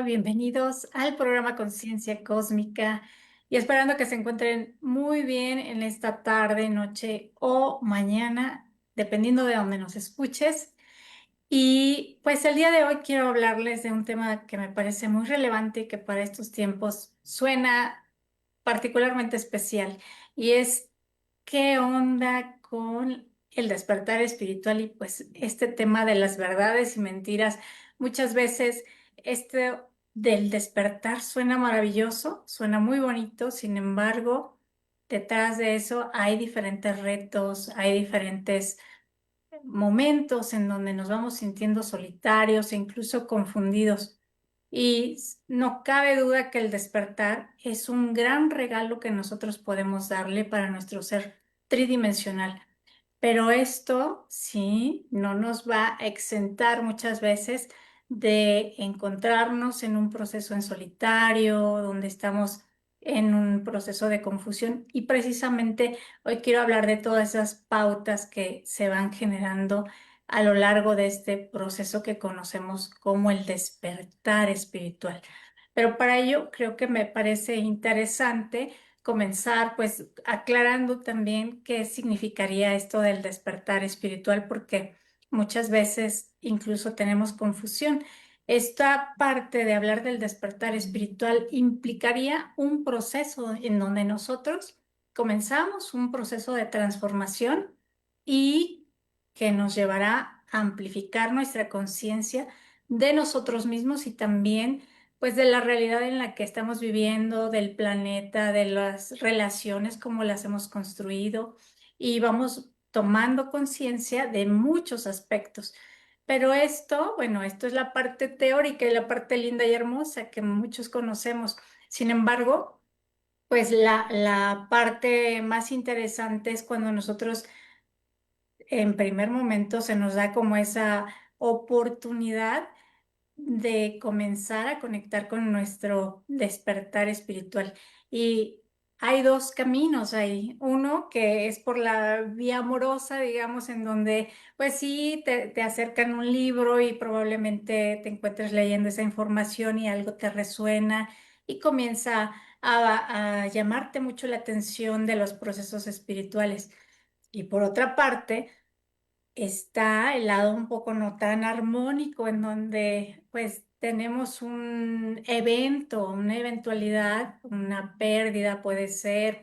bienvenidos al programa Conciencia Cósmica y esperando que se encuentren muy bien en esta tarde, noche o mañana, dependiendo de donde nos escuches. Y pues el día de hoy quiero hablarles de un tema que me parece muy relevante y que para estos tiempos suena particularmente especial y es qué onda con el despertar espiritual y pues este tema de las verdades y mentiras. Muchas veces este del despertar suena maravilloso, suena muy bonito, sin embargo, detrás de eso hay diferentes retos, hay diferentes momentos en donde nos vamos sintiendo solitarios e incluso confundidos. Y no cabe duda que el despertar es un gran regalo que nosotros podemos darle para nuestro ser tridimensional. Pero esto sí no nos va a exentar muchas veces de encontrarnos en un proceso en solitario, donde estamos en un proceso de confusión. Y precisamente hoy quiero hablar de todas esas pautas que se van generando a lo largo de este proceso que conocemos como el despertar espiritual. Pero para ello creo que me parece interesante comenzar pues aclarando también qué significaría esto del despertar espiritual, porque muchas veces incluso tenemos confusión. Esta parte de hablar del despertar espiritual implicaría un proceso en donde nosotros comenzamos un proceso de transformación y que nos llevará a amplificar nuestra conciencia de nosotros mismos y también pues de la realidad en la que estamos viviendo, del planeta, de las relaciones, como las hemos construido y vamos tomando conciencia de muchos aspectos. Pero esto, bueno, esto es la parte teórica y la parte linda y hermosa que muchos conocemos. Sin embargo, pues la parte más interesante es cuando nosotros en primer momento se nos da como esa oportunidad de comenzar a conectar con nuestro despertar espiritual. Y hay dos caminos ahí. Uno que es por la vía amorosa, digamos, en donde pues sí, te acercan un libro y probablemente te encuentres leyendo esa información y algo te resuena y comienza a llamarte mucho la atención de los procesos espirituales. Y por otra parte, está el lado un poco no tan armónico en donde pues tenemos un evento, una eventualidad, una pérdida puede ser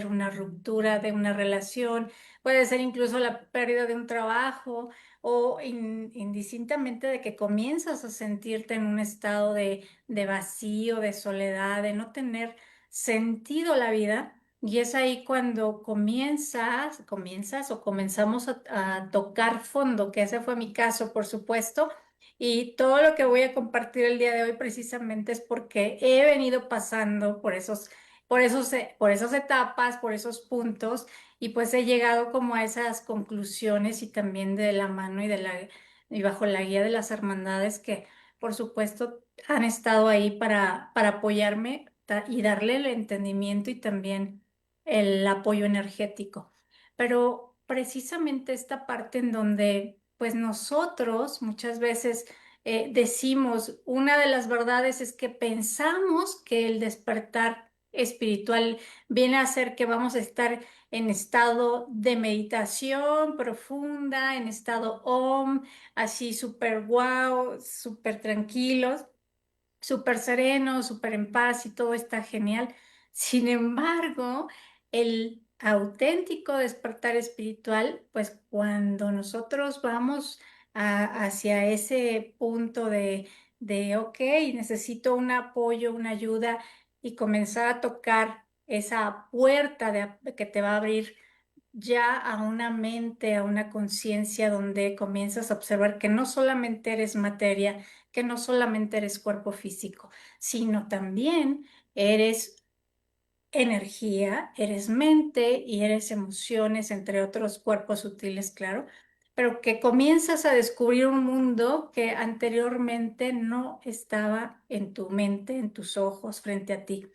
una ruptura de una relación, puede ser incluso la pérdida de un trabajo o indistintamente de que comienzas a sentirte en un estado de vacío, de soledad, de no tener sentido la vida. Y es ahí cuando comienzas o comenzamos a tocar fondo, que ese fue mi caso, por supuesto. Y todo lo que voy a compartir el día de hoy precisamente es porque he venido pasando por esas etapas, por esos puntos, y pues he llegado como a esas conclusiones y también de la mano y bajo la guía de las hermandades que, por supuesto, han estado ahí para apoyarme y darle el entendimiento y también el apoyo energético. Pero precisamente esta parte en donde, pues nosotros muchas veces decimos, una de las verdades es que pensamos que el despertar espiritual viene a ser que vamos a estar en estado de meditación profunda, en estado OM, así súper wow, súper tranquilos, súper sereno, súper en paz y todo está genial. Sin embargo, el auténtico despertar espiritual, pues cuando nosotros vamos hacia ese punto ok, necesito un apoyo, una ayuda y comenzar a tocar esa puerta que te va a abrir ya a una mente, a una conciencia donde comienzas a observar que no solamente eres materia, que no solamente eres cuerpo físico, sino también eres energía, eres mente y eres emociones, entre otros cuerpos sutiles, claro, pero que comienzas a descubrir un mundo que anteriormente no estaba en tu mente, en tus ojos, frente a ti.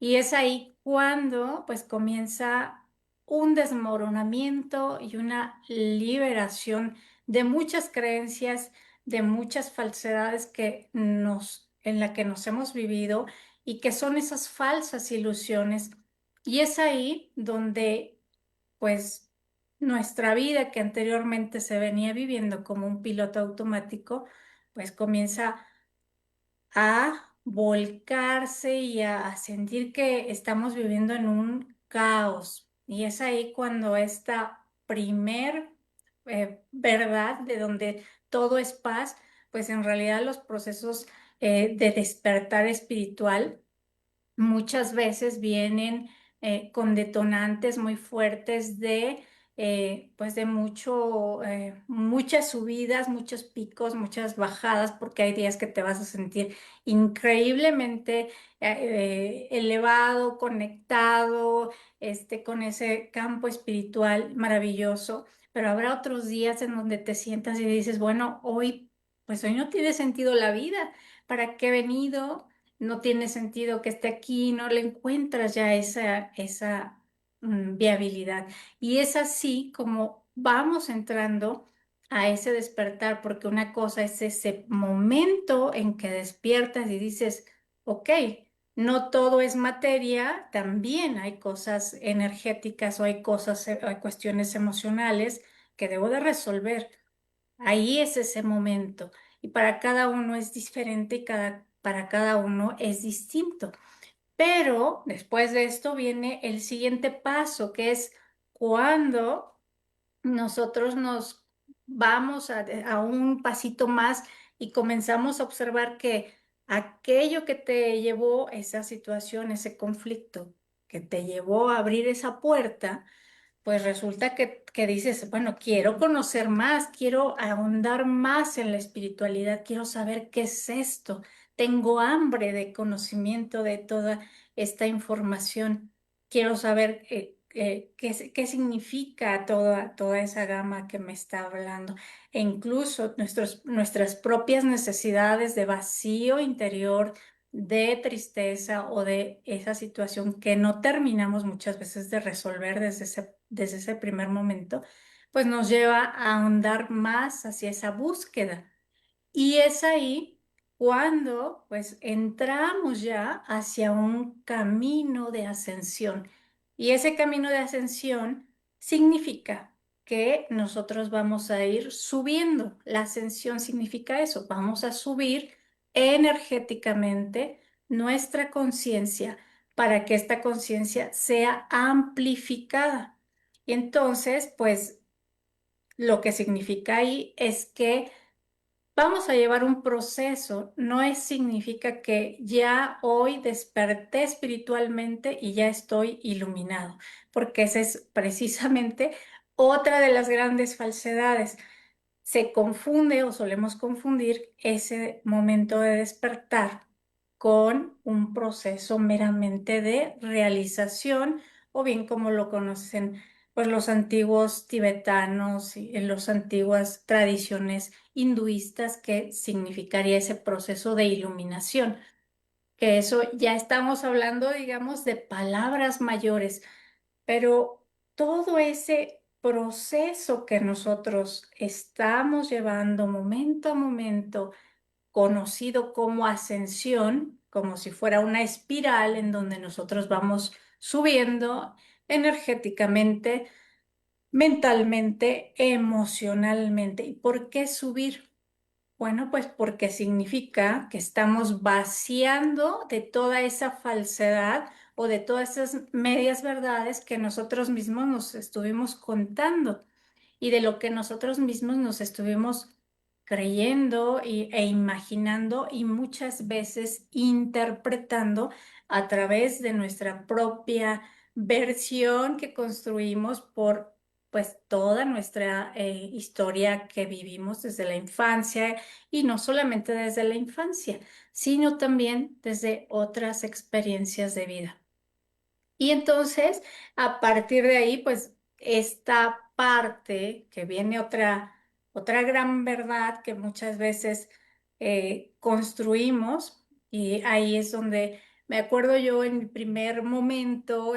Y es ahí cuando pues comienza un desmoronamiento y una liberación de muchas creencias, de muchas falsedades que nos en la que nos hemos vivido y que son esas falsas ilusiones. Y es ahí donde, pues, nuestra vida que anteriormente se venía viviendo como un piloto automático, pues comienza a volcarse y a sentir que estamos viviendo en un caos. Y es ahí cuando esta primer verdad de donde todo es paz, pues en realidad los procesos de despertar espiritual muchas veces vienen con detonantes muy fuertes de, pues de muchas subidas, muchos picos, muchas bajadas, porque hay días que te vas a sentir increíblemente elevado, conectado, con ese campo espiritual maravilloso, pero habrá otros días en donde te sientas y dices, bueno, pues hoy no tiene sentido la vida. ¿Para qué he venido? No tiene sentido que esté aquí, no le encuentras ya esa viabilidad. Y es así como vamos entrando a ese despertar, porque una cosa es ese momento en que despiertas y dices, ok, no todo es materia, también hay cosas energéticas o hay cosas, hay cuestiones emocionales que debo de resolver. Ahí es ese momento y para cada uno es diferente y para cada uno es distinto. Pero después de esto viene el siguiente paso, que es cuando nosotros nos vamos a un pasito más y comenzamos a observar que aquello que te llevó esa situación, ese conflicto, que te llevó a abrir esa puerta, pues resulta que dices, bueno, quiero conocer más, quiero ahondar más en la espiritualidad, quiero saber qué es esto, tengo hambre de conocimiento de toda esta información, quiero saber qué significa toda esa gama que me está hablando, e incluso nuestras propias necesidades de vacío interior, de tristeza o de esa situación que no terminamos muchas veces de resolver desde ese primer momento, pues nos lleva a ahondar más hacia esa búsqueda. Y es ahí cuando pues entramos ya hacia un camino de ascensión. Y ese camino de ascensión significa que nosotros vamos a ir subiendo. La ascensión significa eso, vamos a subir energéticamente nuestra conciencia para que esta conciencia sea amplificada. Y entonces, pues lo que significa ahí es que vamos a llevar un proceso, significa que ya hoy desperté espiritualmente y ya estoy iluminado, porque esa es precisamente otra de las grandes falsedades. Se confunde o solemos confundir ese momento de despertar con un proceso meramente de realización o bien como lo conocen pues los antiguos tibetanos y en las antiguas tradiciones hinduistas que significaría ese proceso de iluminación, que eso ya estamos hablando, digamos, de palabras mayores, pero todo ese proceso que nosotros estamos llevando momento a momento, conocido como ascensión, como si fuera una espiral en donde nosotros vamos subiendo energéticamente, mentalmente, emocionalmente. ¿Y por qué subir? Bueno, pues porque significa que estamos vaciando de toda esa falsedad o de todas esas medias verdades que nosotros mismos nos estuvimos contando y de lo que nosotros mismos nos estuvimos creyendo e imaginando y muchas veces interpretando a través de nuestra propia versión que construimos por pues toda nuestra historia que vivimos desde la infancia y no solamente desde la infancia, sino también desde otras experiencias de vida. Y entonces, a partir de ahí, pues esta parte que viene otra gran verdad que muchas veces construimos, y ahí es donde me acuerdo yo en mi primer momento,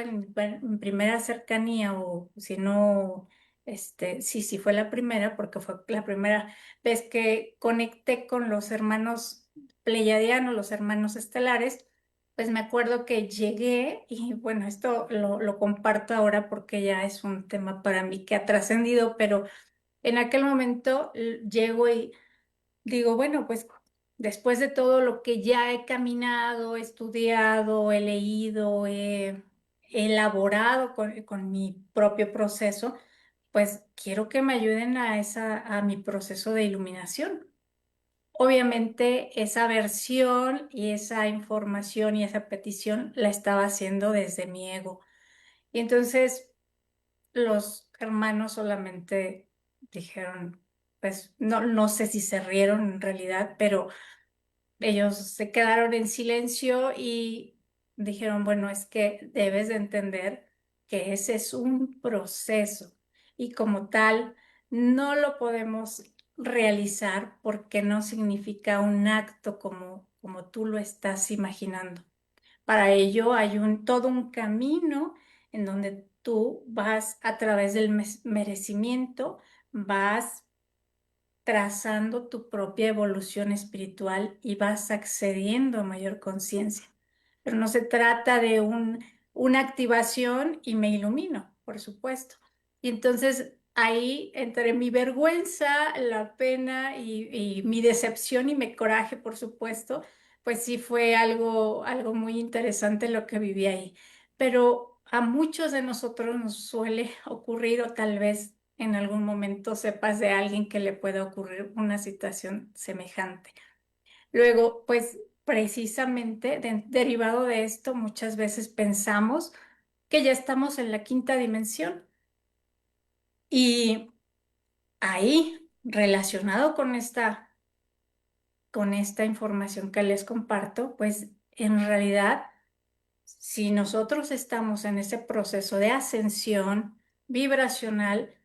mi primera cercanía, o si no, sí fue la primera, porque fue la primera vez que conecté con los hermanos pleyadianos, los hermanos estelares, pues me acuerdo que llegué y bueno, esto lo comparto ahora porque ya es un tema para mí que ha trascendido, pero en aquel momento llego y digo, bueno, pues después de todo lo que ya he caminado, he estudiado, he leído, he elaborado con mi propio proceso, pues quiero que me ayuden a mi proceso de iluminación. Obviamente esa versión y esa información y esa petición la estaba haciendo desde mi ego. Y entonces los hermanos solamente dijeron, pues no sé si se rieron en realidad, pero ellos se quedaron en silencio y dijeron, bueno, es que debes de entender que ese es un proceso y como tal no lo podemos realizar porque no significa un acto como tú lo estás imaginando. Para ello hay todo un camino en donde tú vas a través del merecimiento, vas trazando tu propia evolución espiritual y vas accediendo a mayor conciencia. Pero no se trata de una activación y me ilumino, por supuesto. Y entonces ahí entre mi vergüenza, la pena y mi decepción y mi coraje, por supuesto, pues sí fue algo muy interesante lo que viví ahí. Pero a muchos de nosotros nos suele ocurrir o tal vez en algún momento sepas de alguien que le pueda ocurrir una situación semejante. Luego, pues precisamente derivado de esto, muchas veces pensamos que ya estamos en la quinta dimensión y ahí, relacionado con esta información que les comparto, pues en realidad, si nosotros estamos en ese proceso de ascensión vibracional,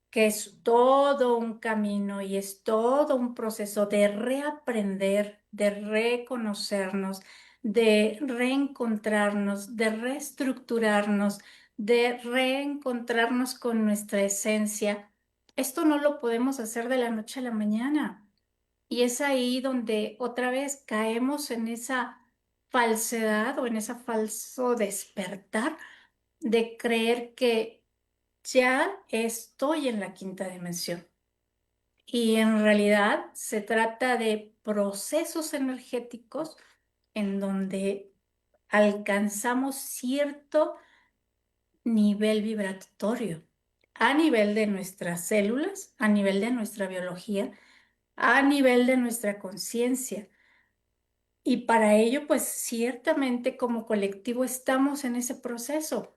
que es todo un camino y es todo un proceso de reaprender, de reconocernos, de reencontrarnos, de reestructurarnos, de reencontrarnos con nuestra esencia. Esto no lo podemos hacer de la noche a la mañana. Y es ahí donde otra vez caemos en esa falsedad o en ese falso despertar de creer que ya estoy en la quinta dimensión. Y en realidad se trata de procesos energéticos en donde alcanzamos cierto nivel vibratorio a nivel de nuestras células, a nivel de nuestra biología, a nivel de nuestra conciencia. Y para ello, pues ciertamente como colectivo estamos en ese proceso.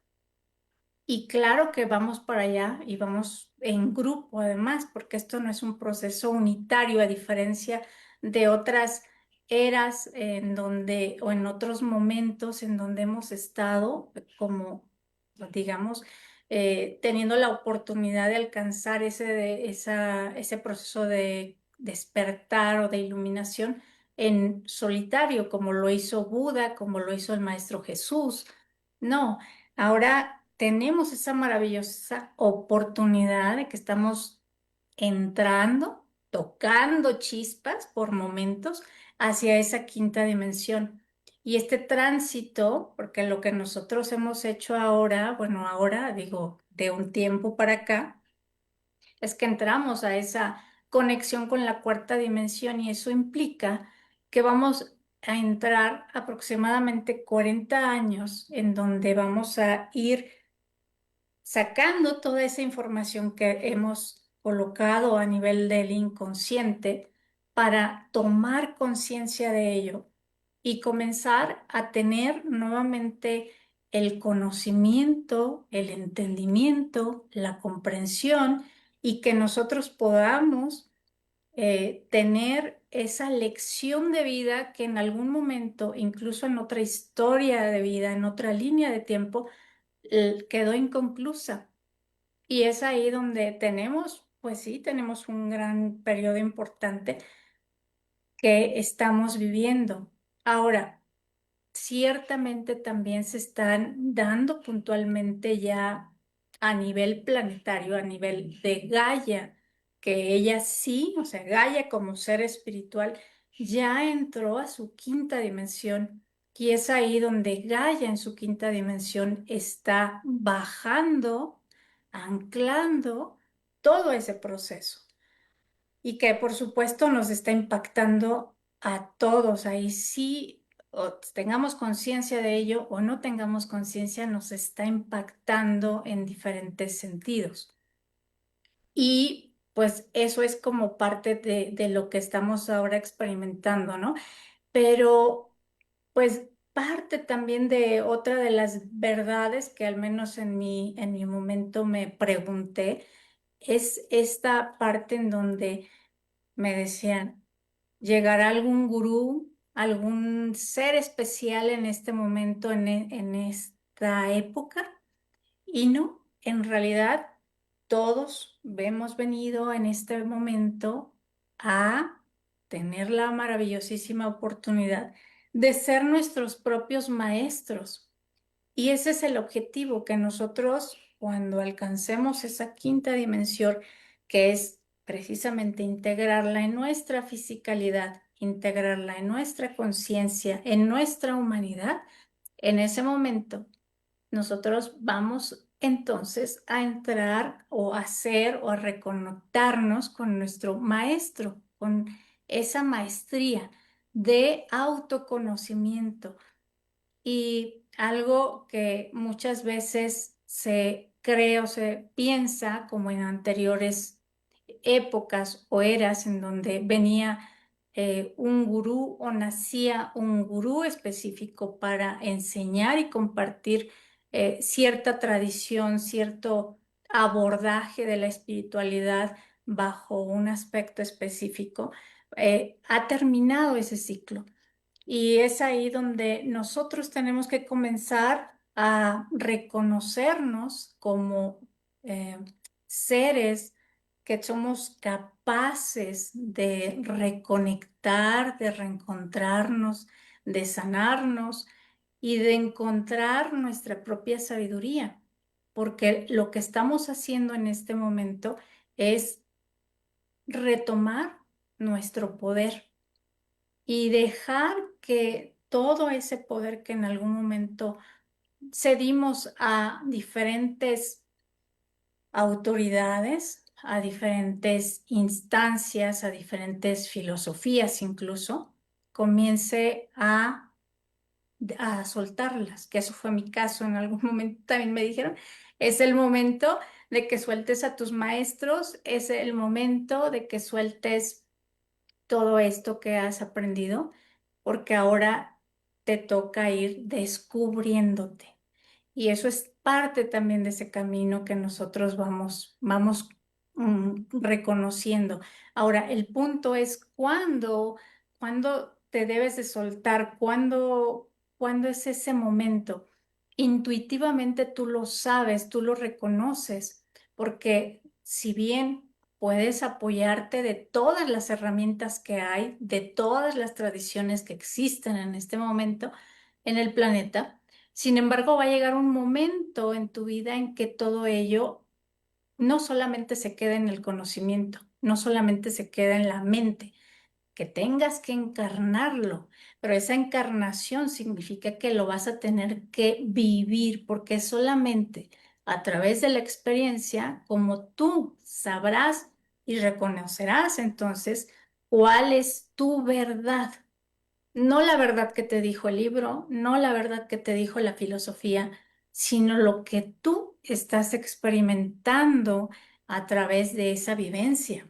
Y claro que vamos para allá y vamos en grupo además, porque esto no es un proceso unitario a diferencia de otras eras en donde o en otros momentos en donde hemos estado como, digamos, teniendo la oportunidad de alcanzar ese proceso de despertar o de iluminación en solitario, como lo hizo Buda, como lo hizo el Maestro Jesús. No. Ahora tenemos esa maravillosa oportunidad de que estamos entrando, tocando chispas por momentos hacia esa quinta dimensión. Y este tránsito, porque lo que nosotros hemos hecho ahora, bueno, ahora digo, de un tiempo para acá, es que entramos a esa conexión con la cuarta dimensión y eso implica que vamos a entrar aproximadamente 40 años en donde vamos a ir sacando toda esa información que hemos colocado a nivel del inconsciente para tomar conciencia de ello y comenzar a tener nuevamente el conocimiento, el entendimiento, la comprensión y que nosotros podamos tener esa lección de vida que en algún momento, incluso en otra historia de vida, en otra línea de tiempo, quedó inconclusa. Y es ahí donde tenemos, pues sí, tenemos un gran periodo importante que estamos viviendo. Ahora, ciertamente también se están dando puntualmente ya a nivel planetario, a nivel de Gaia, que ella sí, o sea, Gaia como ser espiritual, ya entró a su quinta dimensión y es ahí donde Gaia en su quinta dimensión está bajando, anclando todo ese proceso y que por supuesto nos está impactando a todos. Ahí sí, o tengamos conciencia de ello o no tengamos conciencia, nos está impactando en diferentes sentidos. Y pues eso es como parte de lo que estamos ahora experimentando, ¿no? Pero pues parte también de otra de las verdades que al menos en mi momento me pregunté, es esta parte en donde me decían, ¿llegará algún gurú, algún ser especial en este momento, en esta época? Y no, en realidad todos hemos venido en este momento a tener la maravillosísima oportunidad de ser nuestros propios maestros. Y ese es el objetivo, que nosotros cuando alcancemos esa quinta dimensión, que es precisamente integrarla en nuestra fisicalidad, integrarla en nuestra conciencia, en nuestra humanidad, en ese momento nosotros vamos entonces a entrar o a hacer o a reconectarnos con nuestro maestro, con esa maestría de autoconocimiento. Y algo que muchas veces se cree o se piensa, como en anteriores épocas o eras en donde venía un gurú o nacía un gurú específico para enseñar y compartir cierta tradición, cierto abordaje de la espiritualidad bajo un aspecto específico, ha terminado ese ciclo. Y es ahí donde nosotros tenemos que comenzar a reconocernos como eh, seres que somos capaces de reconectar, de reencontrarnos, de sanarnos y de encontrar nuestra propia sabiduría. Porque lo que estamos haciendo en este momento es retomar nuestro poder y dejar que todo ese poder que en algún momento cedimos a diferentes autoridades, a diferentes instancias, a diferentes filosofías incluso, comience a soltarlas, que eso fue mi caso en algún momento, también me dijeron, es el momento de que sueltes a tus maestros, es el momento de que sueltes todo esto que has aprendido, porque ahora te toca ir descubriéndote. Y eso es parte también de ese camino que nosotros vamos reconociendo. Ahora, el punto es cuándo te debes de soltar, cuándo es ese momento. Intuitivamente tú lo sabes, tú lo reconoces, porque si bien puedes apoyarte de todas las herramientas que hay, de todas las tradiciones que existen en este momento en el planeta, sin embargo, va a llegar un momento en tu vida en que todo ello no solamente se queda en el conocimiento, no solamente se queda en la mente, que tengas que encarnarlo, pero esa encarnación significa que lo vas a tener que vivir, porque es solamente a través de la experiencia como tú sabrás y reconocerás entonces cuál es tu verdad. No la verdad que te dijo el libro, no la verdad que te dijo la filosofía, sino lo que tú estás experimentando a través de esa vivencia.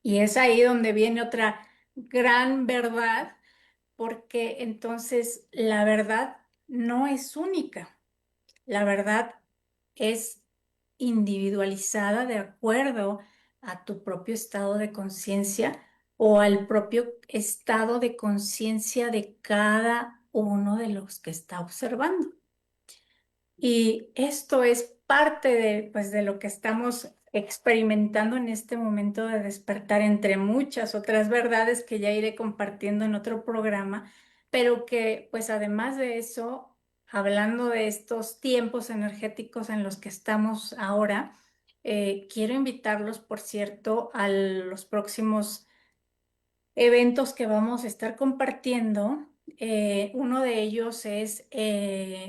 Y es ahí donde viene otra gran verdad, porque entonces la verdad no es única. La verdad es individualizada de acuerdo a tu propio estado de conciencia o al propio estado de conciencia de cada uno de los que está observando. Y esto es parte de, pues, de lo que estamos experimentando en este momento de despertar, entre muchas otras verdades que ya iré compartiendo en otro programa, pero que, pues, además de eso, hablando de estos tiempos energéticos en los que estamos ahora, quiero invitarlos, por cierto, a los próximos eventos que vamos a estar compartiendo. Uno de ellos es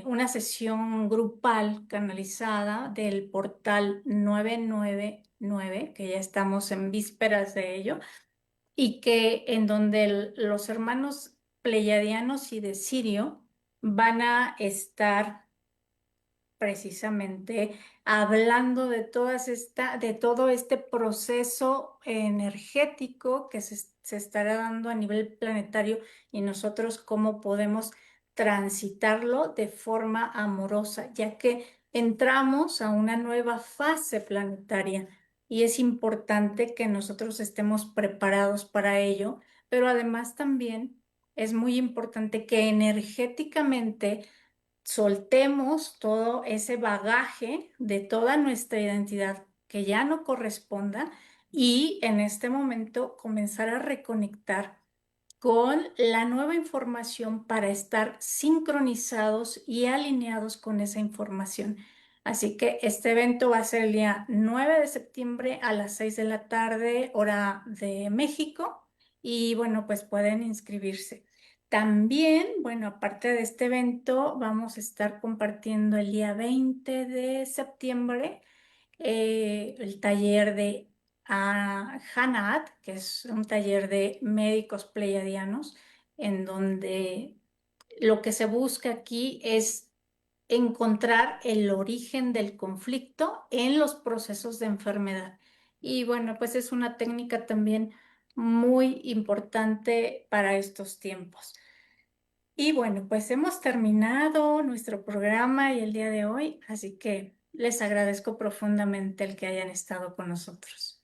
una sesión grupal canalizada del portal 999, que ya estamos en vísperas de ello, y que en donde los hermanos pleyadianos y de Sirio van a estar precisamente hablando de todo este proceso energético que se estará dando a nivel planetario y nosotros cómo podemos transitarlo de forma amorosa, ya que entramos a una nueva fase planetaria y es importante que nosotros estemos preparados para ello, pero además también es muy importante que energéticamente soltemos todo ese bagaje de toda nuestra identidad que ya no corresponda y en este momento comenzar a reconectar con la nueva información para estar sincronizados y alineados con esa información. Así que este evento va a ser el día 9 de septiembre a las 6 de la tarde, hora de México. Y bueno, pues pueden inscribirse. También, bueno, aparte de este evento, vamos a estar compartiendo el día 20 de septiembre el taller de Hanaat, que es un taller de médicos pleiadianos, en donde lo que se busca aquí es encontrar el origen del conflicto en los procesos de enfermedad. Y bueno, pues es una técnica también muy importante para estos tiempos. Y bueno, pues hemos terminado nuestro programa y el día de hoy, así que les agradezco profundamente el que hayan estado con nosotros.